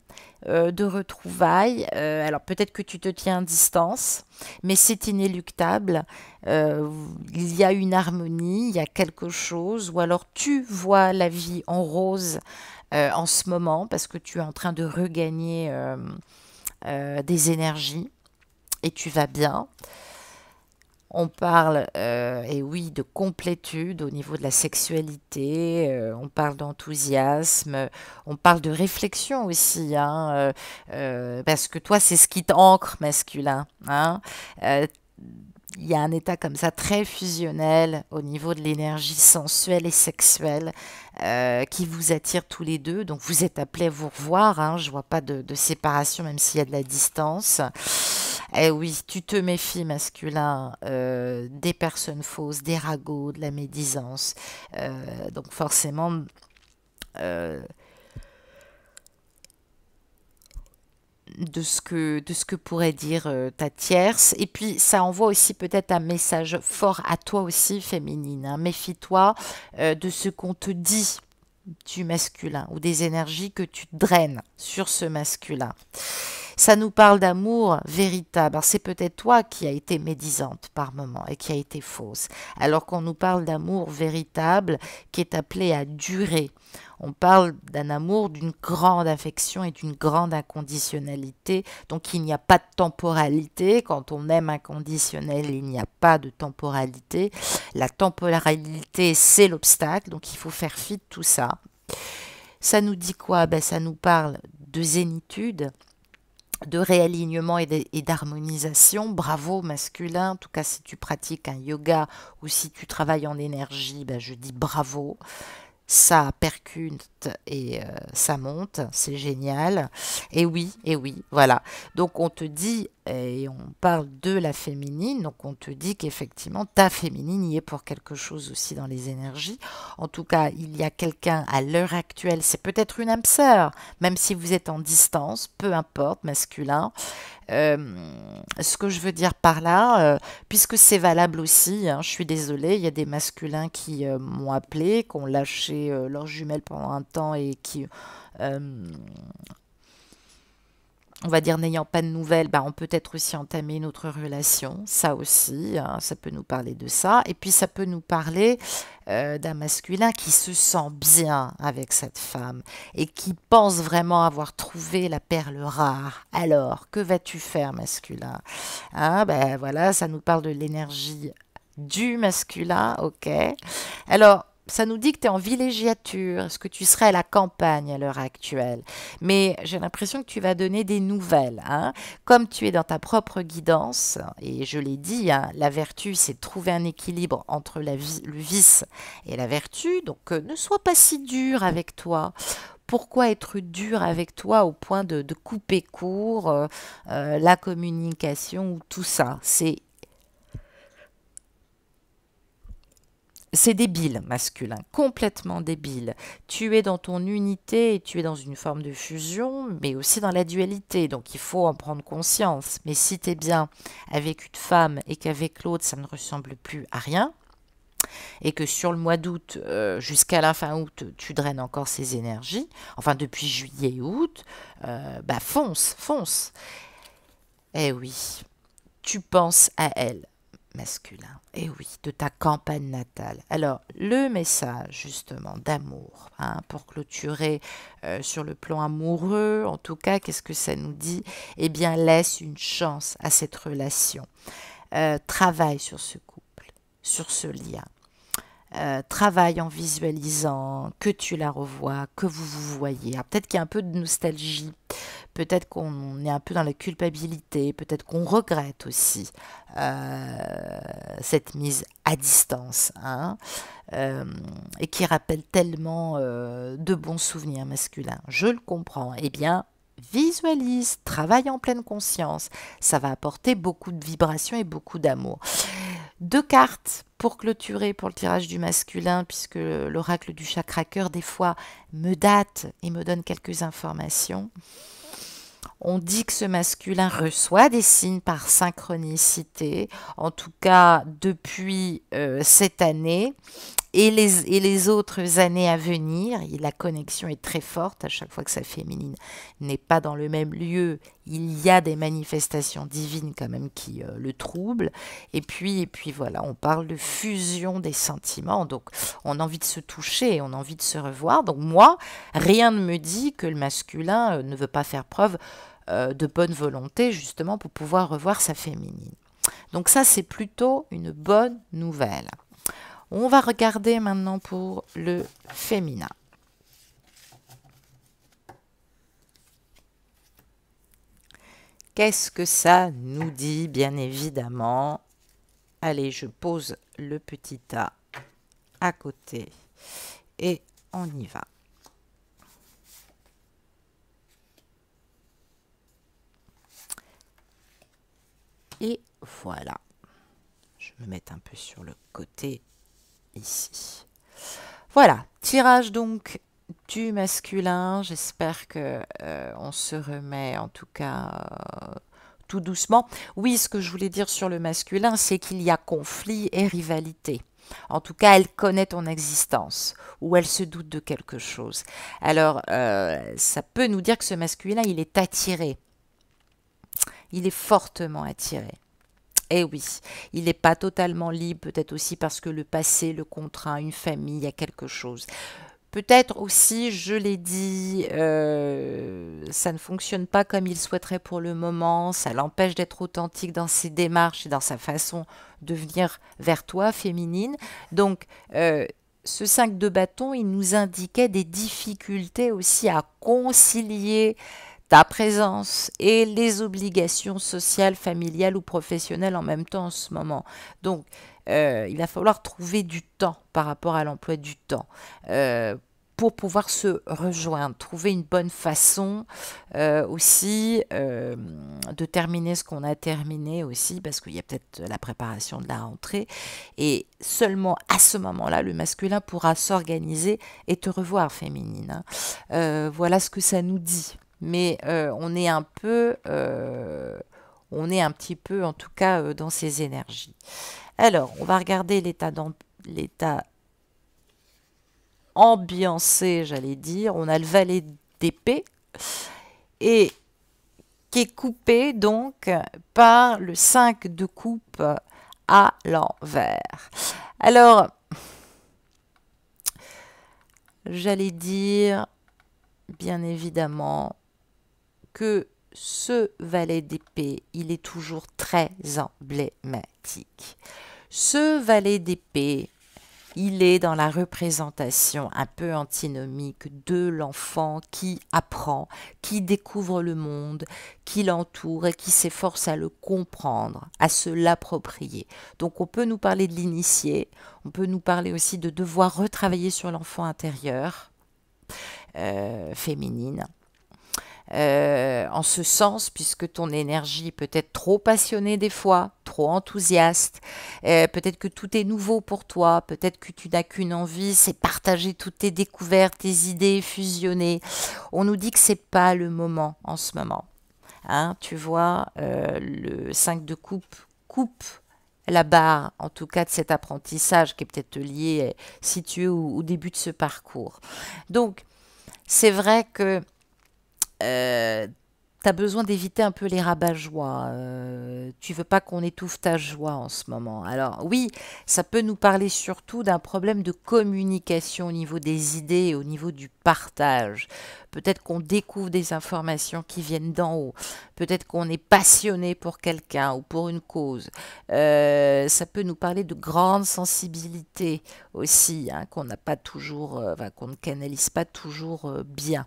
Speaker 1: de retrouvailles? Alors peut-être que tu te tiens à distance, mais c'est inéluctable. Il y a une harmonie, il y a quelque chose, ou alors tu vois la vie en rose en ce moment parce que tu es en train de regagner des énergies et tu vas bien. On parle, et oui, de complétude au niveau de la sexualité, on parle d'enthousiasme, on parle de réflexion aussi, hein, parce que toi, c'est ce qui t'ancre masculin, hein. Euh, il y a un état comme ça très fusionnel au niveau de l'énergie sensuelle et sexuelle qui vous attire tous les deux. Donc vous êtes appelés à vous revoir, hein. Je vois pas de séparation même s'il y a de la distance. Eh oui, tu te méfies masculin des personnes fausses, des ragots, de la médisance. Donc forcément, euh, de ce que pourrait dire ta tierce. Et puis, ça envoie aussi peut-être un message fort à toi aussi, féminine, hein. Méfie-toi de ce qu'on te dit du masculin ou des énergies que tu draines sur ce masculin. Ça nous parle d'amour véritable. Alors c'est peut-être toi qui as été médisante par moment et qui a été fausse. Alors qu'on nous parle d'amour véritable qui est appelé à durer. On parle d'un amour, d'une grande affection et d'une grande inconditionnalité. Donc il n'y a pas de temporalité. Quand on aime inconditionnel, il n'y a pas de temporalité. La temporalité, c'est l'obstacle. Donc il faut faire fi de tout ça. Ça nous dit quoi? Ben, ça nous parle de zénitude, de réalignement et d'harmonisation. Bravo masculin, en tout cas si tu pratiques un yoga ou si tu travailles en énergie, ben je dis bravo. Ça percute et ça monte, c'est génial. Et oui, voilà. Donc on te dit, et on parle de la féminine, donc on te dit qu'effectivement ta féminine y est pour quelque chose aussi dans les énergies. En tout cas, il y a quelqu'un à l'heure actuelle, c'est peut-être une âme sœur, même si vous êtes en distance, peu importe, masculin. Ce que je veux dire par là, puisque c'est valable aussi, hein, je suis désolée, il y a des masculins qui m'ont appelé, qui ont lâché leurs jumelles pendant un temps et qui, euh, on va dire, n'ayant pas de nouvelles, bah, on peut être aussi entamer une autre relation, ça aussi, hein, ça peut nous parler de ça. Et puis ça peut nous parler d'un masculin qui se sent bien avec cette femme et qui pense vraiment avoir trouvé la perle rare. Alors, que vas-tu faire, masculin? Hein, ben voilà, ça nous parle de l'énergie du masculin, ok. Alors, ça nous dit que tu es en villégiature, est-ce que tu serais à la campagne à l'heure actuelle? Mais j'ai l'impression que tu vas donner des nouvelles, hein. Comme tu es dans ta propre guidance, et je l'ai dit, hein, la vertu, c'est de trouver un équilibre entre le vice et la vertu, donc ne sois pas si dur avec toi. Pourquoi être dur avec toi au point de couper court la communication ou tout ça? C'est débile, masculin, complètement débile. Tu es dans ton unité et tu es dans une forme de fusion, mais aussi dans la dualité. Donc il faut en prendre conscience. Mais si tu es bien avec une femme et qu'avec l'autre, ça ne ressemble plus à rien, et que sur le mois d'août jusqu'à la fin août, tu draines encore ces énergies, enfin depuis juillet et août, bah fonce, fonce. Eh oui, tu penses à elle, masculin. Et oui, de ta campagne natale. Alors, le message justement d'amour, hein, pour clôturer sur le plan amoureux, en tout cas, qu'est-ce que ça nous dit? Eh bien, laisse une chance à cette relation. Travaille sur ce couple, sur ce lien. Travaille en visualisant que tu la revois, que vous vous voyez. Alors, peut-être qu'il y a un peu de nostalgie, peut-être qu'on est un peu dans la culpabilité, peut-être qu'on regrette aussi cette mise à distance, hein, et qui rappelle tellement de bons souvenirs masculins. Je le comprends. Eh bien, visualise, travaille en pleine conscience. Ça va apporter beaucoup de vibrations et beaucoup d'amour. 2 cartes pour clôturer pour le tirage du masculin, puisque l'oracle du chakra cœur, des fois, me date et me donne quelques informations. On dit que ce masculin reçoit des signes par synchronicité, en tout cas depuis cette année et les autres années à venir. La connexion est très forte à chaque fois que sa féminine n'est pas dans le même lieu. Il y a des manifestations divines quand même qui le troublent. Et puis voilà, on parle de fusion des sentiments. Donc on a envie de se toucher, on a envie de se revoir. Donc moi, rien ne me dit que le masculin ne veut pas faire preuve de bonne volonté justement pour pouvoir revoir sa féminine. Donc ça, c'est plutôt une bonne nouvelle. On va regarder maintenant pour le féminin. Qu'est-ce que ça nous dit, bien évidemment? Allez, je pose le petit A à côté et on y va. Et voilà. Je vais me mettre un peu sur le côté ici. Voilà, tirage donc du masculin. J'espère que on se remet en tout cas tout doucement. Oui, ce que je voulais dire sur le masculin, c'est qu'il y a conflit et rivalité. En tout cas, elle connaît ton existence ou elle se doute de quelque chose. Alors, ça peut nous dire que ce masculin, il est attiré. Il est fortement attiré. Eh oui, il n'est pas totalement libre, peut-être aussi parce que le passé, le contraint, une famille, il y a quelque chose. Peut-être aussi, je l'ai dit, ça ne fonctionne pas comme il souhaiterait pour le moment, ça l'empêche d'être authentique dans ses démarches et dans sa façon de venir vers toi, féminine. Donc, ce 5 de bâton, il nous indiquait des difficultés aussi à concilier ta présence et les obligations sociales, familiales ou professionnelles en même temps en ce moment. Donc, il va falloir trouver du temps par rapport à l'emploi du temps pour pouvoir se rejoindre, trouver une bonne façon aussi de terminer ce qu'on a terminé aussi, parce qu'il y a peut-être la préparation de la rentrée. Et seulement à ce moment-là, le masculin pourra s'organiser et te revoir, féminine, hein. Voilà ce que ça nous dit. Mais on est un petit peu en tout cas dans ces énergies. Alors, on va regarder l'état ambiancé, j'allais dire. On a le valet d'épée et qui est coupé donc par le 5 de coupe à l'envers. Alors, j'allais dire, bien évidemment, que ce valet d'épée, il est toujours très emblématique. Ce valet d'épée, il est dans la représentation un peu antinomique de l'enfant qui apprend, qui découvre le monde, qui l'entoure et qui s'efforce à le comprendre, à se l'approprier. Donc on peut nous parler de l'initié, on peut nous parler aussi de devoir retravailler sur l'enfant intérieur, féminine. En ce sens, puisque ton énergie peut être trop passionnée des fois, trop enthousiaste, peut-être que tout est nouveau pour toi, peut-être que tu n'as qu'une envie, c'est partager toutes tes découvertes, tes idées, fusionner. On nous dit que c'est pas le moment en ce moment. Hein, tu vois, le 5 de coupe la barre, en tout cas de cet apprentissage qui est peut-être lié, situé au début de ce parcours. Donc, c'est vrai que tu as besoin d'éviter un peu les rabat-joie. Tu veux pas qu'on étouffe ta joie en ce moment. Alors oui, ça peut nous parler surtout d'un problème de communication au niveau des idées et au niveau du partage. Peut-être qu'on découvre des informations qui viennent d'en haut. Peut-être qu'on est passionné pour quelqu'un ou pour une cause. Ça peut nous parler de grande sensibilité aussi, hein, qu'on n'a pas toujours, qu'on ne canalise pas toujours bien.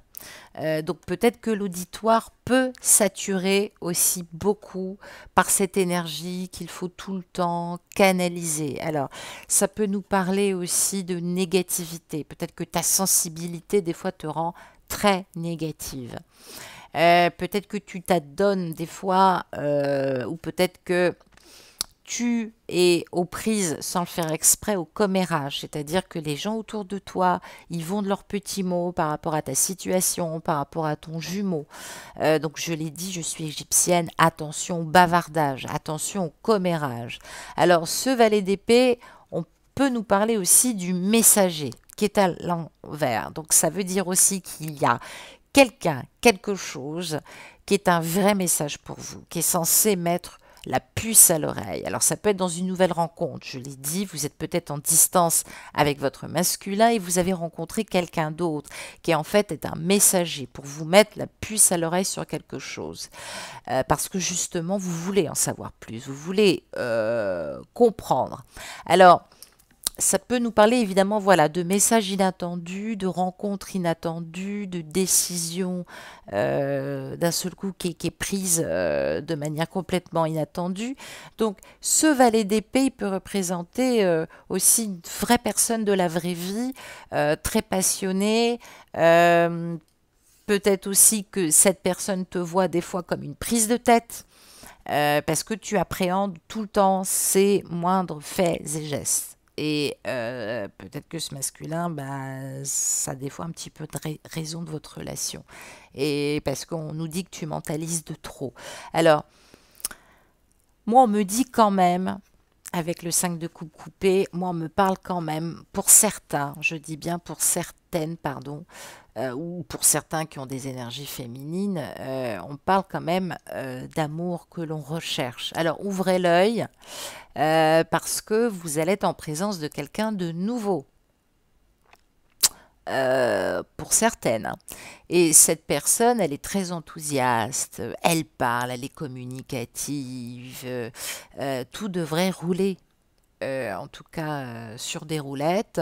Speaker 1: Donc peut-être que l'auditoire peut saturer aussi beaucoup par cette énergie qu'il faut tout le temps canaliser. Alors, ça peut nous parler aussi de négativité. Peut-être que ta sensibilité, des fois, te rend très négative. Peut-être que tu t'adonnes des fois, ou peut-être que tu es aux prises, sans le faire exprès, au commérage. C'est-à-dire que les gens autour de toi, ils vont de leurs petits mots par rapport à ta situation, par rapport à ton jumeau. Donc je l'ai dit, je suis égyptienne, attention au bavardage, attention au commérage. Alors ce valet d'épée, on peut nous parler aussi du messager qui est à l'envers. Donc ça veut dire aussi qu'il y a quelqu'un, quelque chose qui est un vrai message pour vous, qui est censé mettre la puce à l'oreille. Alors ça peut être dans une nouvelle rencontre, je l'ai dit, vous êtes peut-être en distance avec votre masculin et vous avez rencontré quelqu'un d'autre qui en fait est un messager pour vous mettre la puce à l'oreille sur quelque chose. Parce que justement vous voulez en savoir plus, vous voulez comprendre. Alors ça peut nous parler évidemment voilà, de messages inattendus, de rencontres inattendues, de décisions d'un seul coup qui est prise de manière complètement inattendue. Donc ce valet d'épée, il peut représenter aussi une vraie personne de la vraie vie, très passionnée. Peut-être aussi que cette personne te voit des fois comme une prise de tête. Parce que tu appréhendes tout le temps ses moindres faits et gestes. Et peut-être que ce masculin, bah, ça a des fois un petit peu de raison de votre relation. Et parce qu'on nous dit que tu mentalises de trop. Alors, moi, on me dit quand même, avec le 5 de coupe coupé, moi, on me parle quand même, pour certains, je dis bien pour certaines, pardon, ou pour certains qui ont des énergies féminines, on parle quand même d'amour que l'on recherche. Alors, ouvrez l'œil, parce que vous allez être en présence de quelqu'un de nouveau. Pour certaines. Et cette personne, elle est très enthousiaste, elle parle, elle est communicative, tout devrait rouler, en tout cas sur des roulettes.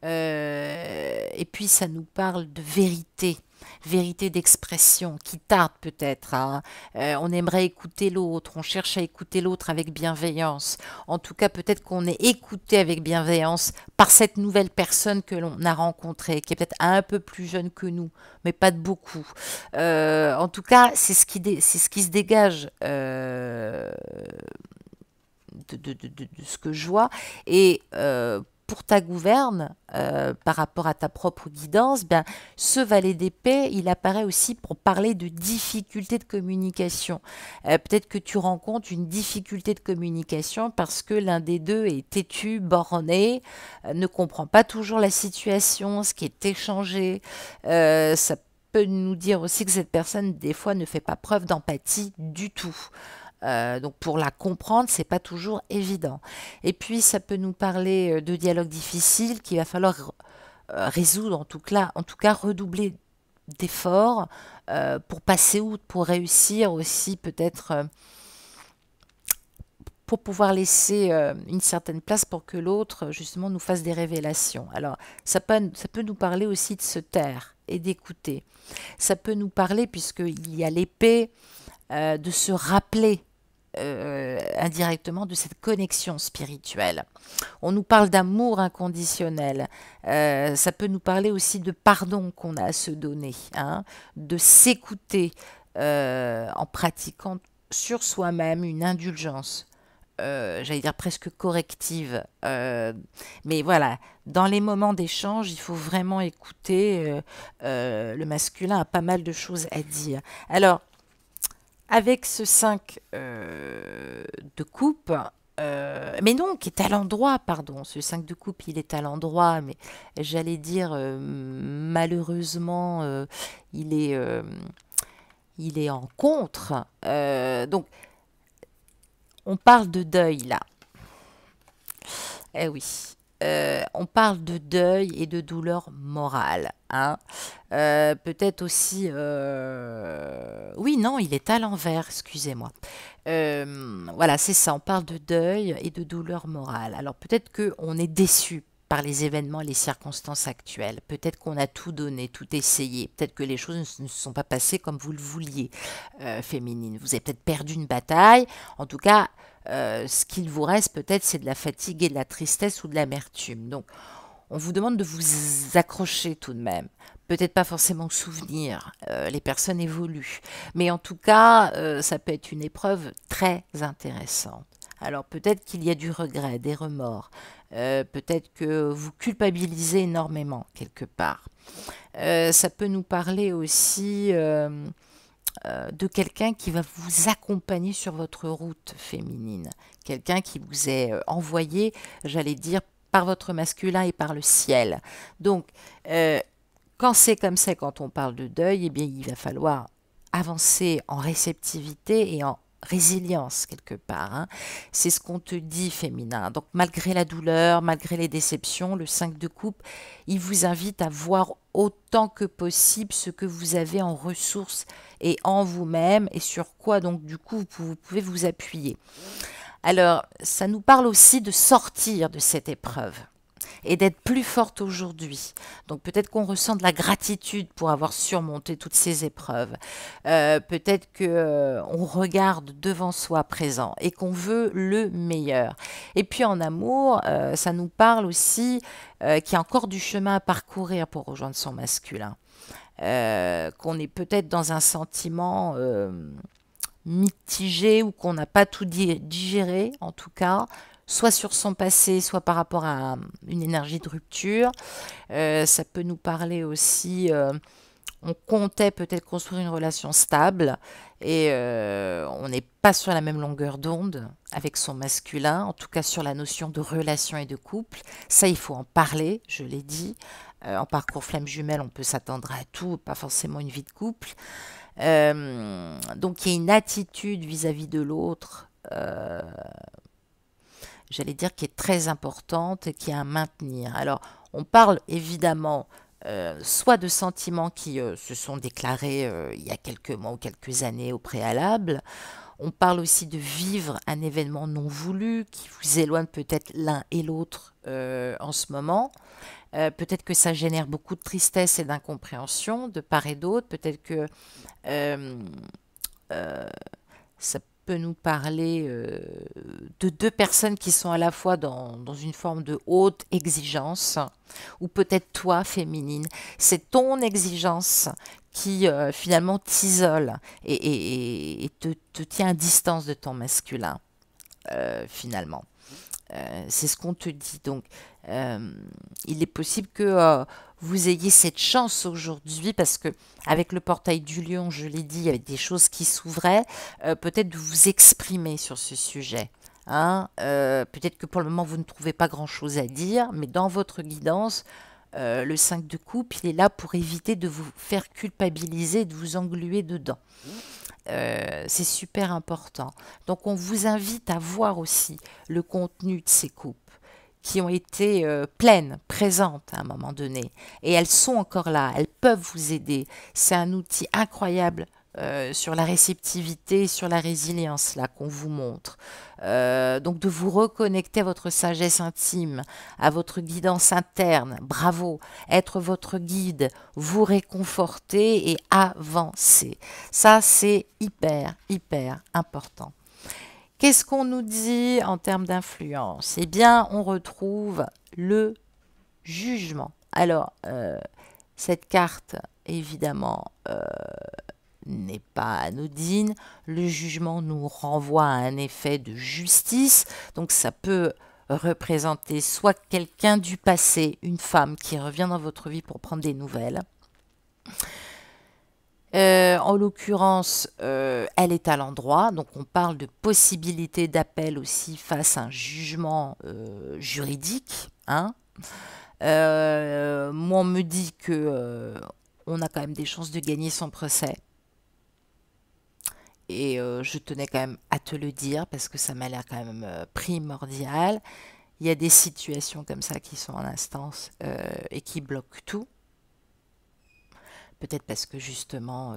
Speaker 1: Et puis ça nous parle de vérité, vérité d'expression qui tarde peut-être, hein. On aimerait écouter l'autre, on cherche à écouter l'autre avec bienveillance. En tout cas, peut-être qu'on est écouté avec bienveillance par cette nouvelle personne que l'on a rencontrée, qui est peut-être un peu plus jeune que nous, mais pas de beaucoup. En tout cas, c'est ce qui se dégage de ce que je vois. Et pour ta gouverne, par rapport à ta propre guidance, ben, ce valet d'épée, il apparaît aussi pour parler de difficultés de communication. Peut-être que tu rencontres une difficulté de communication parce que l'un des deux est têtu, borné, ne comprend pas toujours la situation, ce qui est échangé. Ça peut nous dire aussi que cette personne, des fois, ne fait pas preuve d'empathie du tout. Donc pour la comprendre, c'est pas toujours évident. Et puis ça peut nous parler de dialogues difficiles qu'il va falloir résoudre, en tout cas redoubler d'efforts pour passer outre, pour réussir aussi peut-être pour pouvoir laisser une certaine place pour que l'autre justement nous fasse des révélations. Alors ça peut nous parler aussi de se taire et d'écouter. Ça peut nous parler, puisqu'il y a l'épée, de se rappeler indirectement de cette connexion spirituelle. On nous parle d'amour inconditionnel. Ça peut nous parler aussi de pardon qu'on a à se donner, hein, de s'écouter en pratiquant sur soi-même une indulgence. J'allais dire presque corrective. Mais voilà, dans les moments d'échange, il faut vraiment écouter. Le masculin a pas mal de choses à dire. Alors, avec ce 5 de coupe, mais non, qui est à l'endroit, pardon, ce 5 de coupe, il est à l'endroit, mais j'allais dire, malheureusement, il est en contre. Donc, on parle de deuil là. Eh oui. On parle de deuil et de douleur morale, hein. Peut-être aussi... Oui, non, il est à l'envers, excusez-moi. Voilà, c'est ça, on parle de deuil et de douleur morale. Alors peut-être qu'on est déçu par les événements, les circonstances actuelles. Peut-être qu'on a tout donné, tout essayé. Peut-être que les choses ne se sont pas passées comme vous le vouliez, féminine. Vous avez peut-être perdu une bataille. En tout cas, ce qu'il vous reste peut-être, c'est de la fatigue et de la tristesse ou de l'amertume. Donc, on vous demande de vous accrocher tout de même. Peut-être pas forcément au souvenir, les personnes évoluent. Mais en tout cas, ça peut être une épreuve très intéressante. Alors peut-être qu'il y a du regret, des remords. Peut-être que vous culpabilisez énormément quelque part. Ça peut nous parler aussi de quelqu'un qui va vous accompagner sur votre route féminine. Quelqu'un qui vous est envoyé, j'allais dire, par votre masculin et par le ciel. Donc, quand c'est comme ça, quand on parle de deuil, eh bien, il va falloir avancer en réceptivité et en résilience quelque part, hein. C'est ce qu'on te dit, féminin. Donc, malgré la douleur, malgré les déceptions, le 5 de coupe, il vous invite à voir autant que possible ce que vous avez en ressources et en vous-même et sur quoi, donc, du coup, vous pouvez vous appuyer. Alors, ça nous parle aussi de sortir de cette épreuve et d'être plus forte aujourd'hui. Donc peut-être qu'on ressent de la gratitude pour avoir surmonté toutes ces épreuves. Peut-être qu'on regarde devant soi présent et qu'on veut le meilleur. Et puis en amour, ça nous parle aussi qu'il y a encore du chemin à parcourir pour rejoindre son masculin. Qu'on est peut-être dans un sentiment mitigé ou qu'on n'a pas tout digéré en tout cas, soit sur son passé, soit par rapport à une énergie de rupture. Ça peut nous parler aussi, on comptait peut-être construire une relation stable et on n'est pas sur la même longueur d'onde avec son masculin, en tout cas sur la notion de relation et de couple. Ça, il faut en parler, je l'ai dit. En parcours flamme jumelle, on peut s'attendre à tout, pas forcément une vie de couple. Donc il y a une attitude vis-à-vis de l'autre, j'allais dire, qui est très importante et qui est à maintenir. Alors, on parle évidemment soit de sentiments qui se sont déclarés il y a quelques mois ou quelques années au préalable. On parle aussi de vivre un événement non voulu qui vous éloigne peut-être l'un et l'autre en ce moment. Peut-être que ça génère beaucoup de tristesse et d'incompréhension de part et d'autre. Peut-être que euh, ça peut nous parler de deux personnes qui sont à la fois dans une forme de haute exigence, ou peut-être toi, féminine, c'est ton exigence qui finalement t'isole et te tient à distance de ton masculin, finalement. C'est ce qu'on te dit. Donc, il est possible que vous ayez cette chance aujourd'hui parce que avec le portail du lion, je l'ai dit, il y avait des choses qui s'ouvraient, peut-être de vous exprimer sur ce sujet. Hein. Peut-être que pour le moment, vous ne trouvez pas grand-chose à dire, mais dans votre guidance, le 5 de coupe, il est là pour éviter de vous faire culpabiliser, de vous engluer dedans. C'est super important. Donc on vous invite à voir aussi le contenu de ces coupes qui ont été pleines, présentes à un moment donné. Et elles sont encore là, elles peuvent vous aider. C'est un outil incroyable sur la réceptivité, sur la résilience là qu'on vous montre. Donc de vous reconnecter à votre sagesse intime, à votre guidance interne. Bravo, être votre guide, vous réconforter et avancer. Ça, c'est hyper, hyper important. Qu'est-ce qu'on nous dit en termes d'influence? Eh bien, on retrouve le jugement. Alors, cette carte, évidemment, n'est pas anodine. Le jugement nous renvoie à un effet de justice. Donc, ça peut représenter soit quelqu'un du passé, une femme qui revient dans votre vie pour prendre des nouvelles. En l'occurrence, elle est à l'endroit, donc on parle de possibilité d'appel aussi face à un jugement juridique. Hein. Moi, on me dit que on a quand même des chances de gagner son procès. Et je tenais quand même à te le dire parce que ça m'a l'air quand même primordial. Il y a des situations comme ça qui sont en instance et qui bloquent tout. Peut-être parce que justement,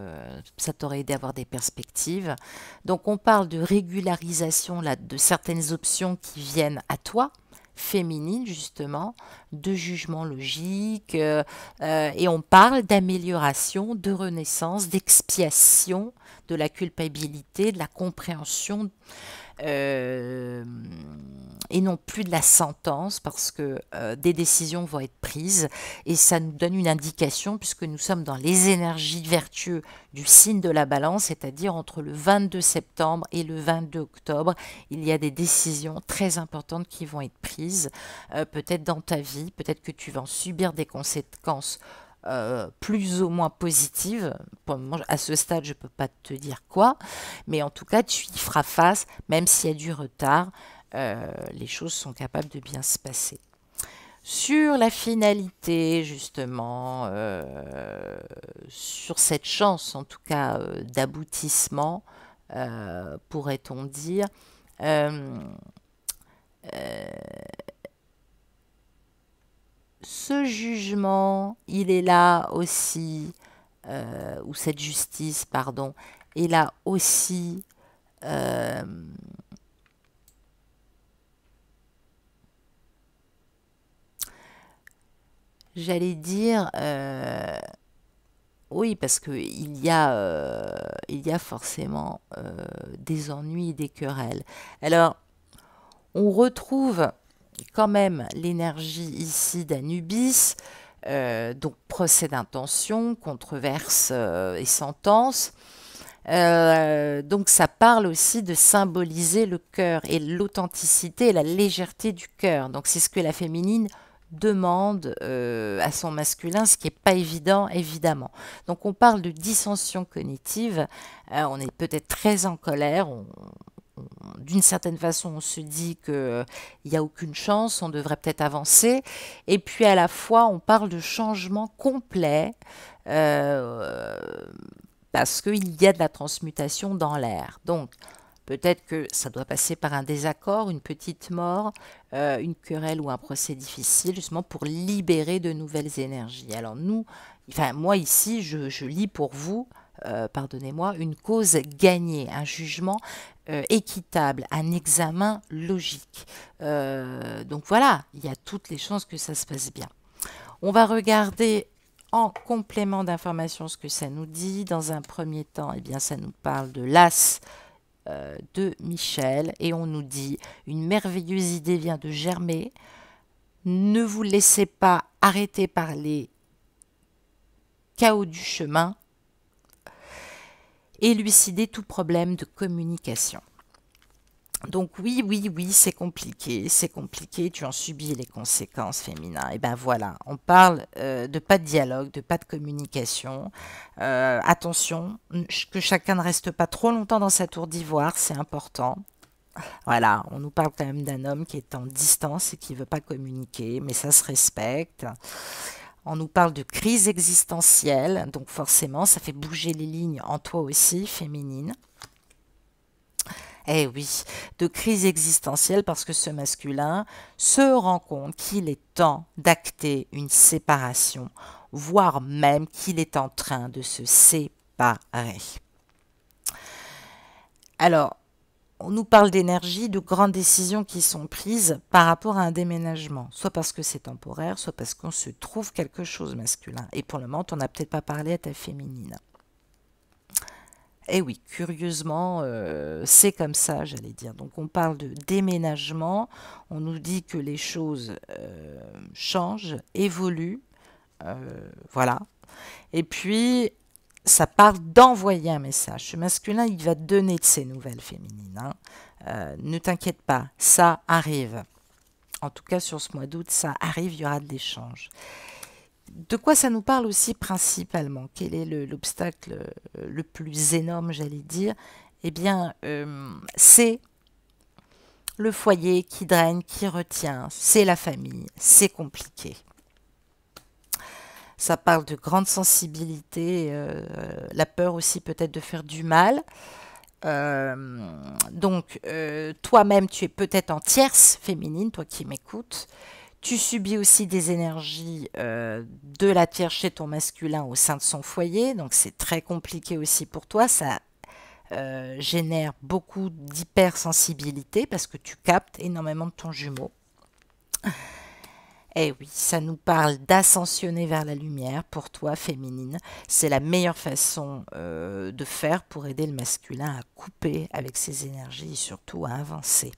Speaker 1: ça t'aurait aidé à avoir des perspectives. Donc on parle de régularisation là, de certaines options qui viennent à toi, féminine, justement, de jugement logique, et on parle d'amélioration, de renaissance, d'expiation, de la culpabilité, de la compréhension, euh, et non plus de la sentence, parce que des décisions vont être prises et ça nous donne une indication puisque nous sommes dans les énergies vertueuses du signe de la balance, c'est-à-dire entre le 22 septembre et le 22 octobre, il y a des décisions très importantes qui vont être prises, peut-être dans ta vie, peut-être que tu vas en subir des conséquences plus ou moins positives. Pour le moment, à ce stade, je ne peux pas te dire quoi, mais en tout cas, tu y feras face, même s'il y a du retard, les choses sont capables de bien se passer. Sur la finalité, justement, sur cette chance, en tout cas, d'aboutissement, pourrait-on dire, euh, euh, ce jugement, il est là aussi, ou cette justice, pardon, est là aussi, euh, j'allais dire, oui, parce que il y a forcément des ennuis et des querelles. Alors, on retrouve quand même l'énergie ici d'Anubis, donc procès d'intention, controverse et sentence. Donc ça parle aussi de symboliser le cœur et l'authenticité et la légèreté du cœur. Donc c'est ce que la féminine demande à son masculin, ce qui n'est pas évident, évidemment. Donc on parle de dissension cognitive, on est peut-être très en colère, d'une certaine façon, on se dit qu'il n'y a aucune chance, on devrait peut-être avancer. Et puis à la fois, on parle de changement complet, euh, parce qu'il y a de la transmutation dans l'air. Donc, peut-être que ça doit passer par un désaccord, une petite mort, une querelle ou un procès difficile, justement pour libérer de nouvelles énergies. Alors nous, enfin moi ici, je lis pour vous, pardonnez-moi, une cause gagnée, un jugement équitable, un examen logique. Donc voilà, il y a toutes les chances que ça se passe bien. On va regarder en complément d'information ce que ça nous dit. Dans un premier temps, eh bien, ça nous parle de l'As de Michel et on nous dit une merveilleuse idée vient de germer. Ne vous laissez pas arrêter par les chaos du chemin. Élucider tout problème de communication. Donc oui, c'est compliqué, tu en subis les conséquences féminines. Et ben voilà, on parle de pas de dialogue, de pas de communication. Attention, que chacun ne reste pas trop longtemps dans sa tour d'ivoire, c'est important. Voilà, on nous parle quand même d'un homme qui est en distance et qui ne veut pas communiquer, mais ça se respecte. On nous parle de crise existentielle, donc forcément, ça fait bouger les lignes en toi aussi, féminine. Eh oui, de crise existentielle parce que ce masculin se rend compte qu'il est temps d'acter une séparation, voire même qu'il est en train de se séparer. Alors, on nous parle d'énergie, de grandes décisions qui sont prises par rapport à un déménagement, soit parce que c'est temporaire, soit parce qu'on se trouve quelque chose masculin. Et pour le moment, on n'a peut-être pas parlé à ta féminine. Eh oui, curieusement, c'est comme ça, j'allais dire. Donc on parle de déménagement, on nous dit que les choses changent, évoluent, voilà. Et puis, ça parle d'envoyer un message. Ce masculin, il va te donner de ses nouvelles féminines, hein. Ne t'inquiète pas, ça arrive. En tout cas, sur ce mois d'août, ça arrive, il y aura de l'échange. De quoi ça nous parle aussi principalement? Quel est l'obstacle le plus énorme, j'allais dire? Eh bien, c'est le foyer qui draine, qui retient, c'est la famille, c'est compliqué. Ça parle de grande sensibilité, la peur aussi peut-être de faire du mal. Donc, toi-même, tu es peut-être en tierce féminine, toi qui m'écoutes. Tu subis aussi des énergies de la tierce chez ton masculin au sein de son foyer, donc c'est très compliqué aussi pour toi. Ça génère beaucoup d'hypersensibilité parce que tu captes énormément de ton jumeau. Eh oui, ça nous parle d'ascensionner vers la lumière pour toi, féminine. C'est la meilleure façon de faire pour aider le masculin à couper avec ses énergies et surtout à avancer.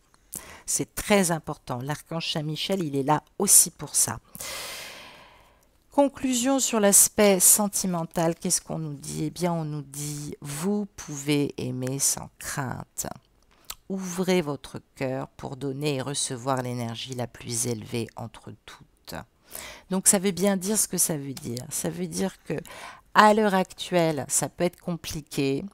Speaker 1: C'est très important. L'archange Saint-Michel, il est là aussi pour ça. Conclusion sur l'aspect sentimental, qu'est-ce qu'on nous dit? Eh bien, on nous dit, vous pouvez aimer sans crainte. Ouvrez votre cœur pour donner et recevoir l'énergie la plus élevée entre toutes. Donc, ça veut bien dire ce que ça veut dire. Ça veut dire que à l'heure actuelle, ça peut être compliqué.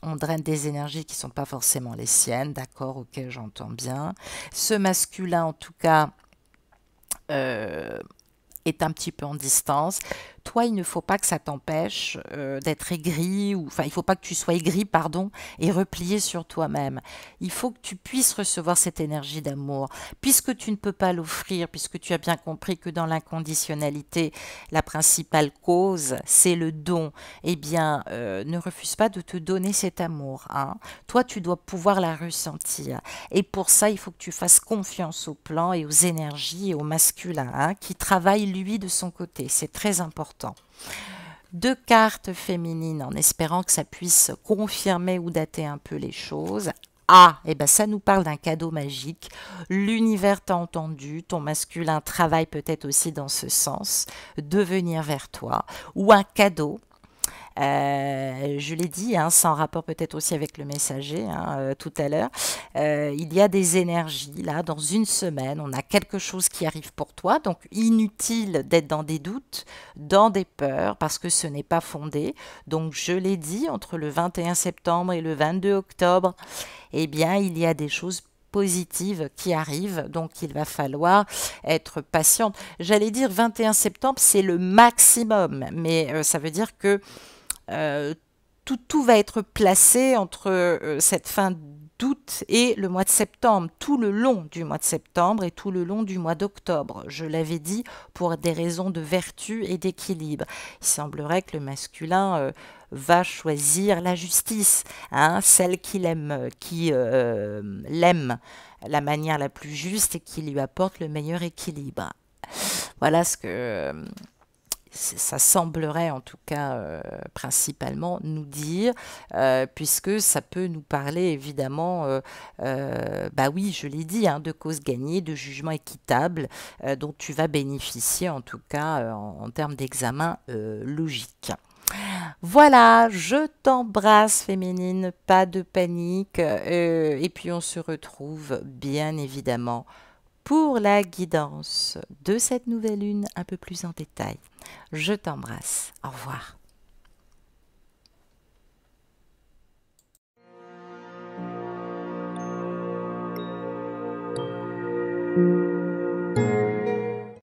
Speaker 1: On draine des énergies qui ne sont pas forcément les siennes, d'accord, ok, j'entends bien. Ce masculin, en tout cas, est un petit peu en distance. Toi, il ne faut pas que ça t'empêche d'être aigri, ou enfin, il ne faut pas que tu sois aigri, pardon, et replié sur toi-même. Il faut que tu puisses recevoir cette énergie d'amour, puisque tu ne peux pas l'offrir, puisque tu as bien compris que dans l'inconditionnalité, la principale cause, c'est le don. Eh bien, ne refuse pas de te donner cet amour, hein. Toi, tu dois pouvoir la ressentir. Et pour ça, il faut que tu fasses confiance au plan et aux énergies et au masculin, hein, qui travaille lui de son côté. C'est très important. Deux cartes féminines en espérant que ça puisse confirmer ou dater un peu les choses. Ah, eh ben ça nous parle d'un cadeau magique. L'univers t'a entendu, ton masculin travaille peut-être aussi dans ce sens, de venir vers toi, ou un cadeau. Je l'ai dit, hein, sans rapport peut-être aussi avec le messager, hein, tout à l'heure. Il y a des énergies, là, dans une semaine, on a quelque chose qui arrive pour toi, donc inutile d'être dans des doutes, dans des peurs, parce que ce n'est pas fondé. Donc je l'ai dit, entre le 21 septembre et le 22 octobre, eh bien, il y a des choses positives qui arrivent, donc il va falloir être patiente. J'allais dire 21 septembre, c'est le maximum, mais ça veut dire que euh, tout va être placé entre cette fin d'août et le mois de septembre, tout le long du mois de septembre et tout le long du mois d'octobre. Je l'avais dit, pour des raisons de vertu et d'équilibre. Il semblerait que le masculin va choisir la justice, hein, celle qu'il aime, qui l'aime la manière la plus juste et qui lui apporte le meilleur équilibre. Voilà ce que ça semblerait en tout cas principalement nous dire, puisque ça peut nous parler évidemment, bah oui, je l'ai dit, hein, de causes gagnées, de jugements équitables dont tu vas bénéficier en tout cas en termes d'examen logique. Voilà, je t'embrasse féminine, pas de panique, et puis on se retrouve bien évidemment pour la guidance de cette nouvelle lune un peu plus en détail. Je t'embrasse. Au revoir.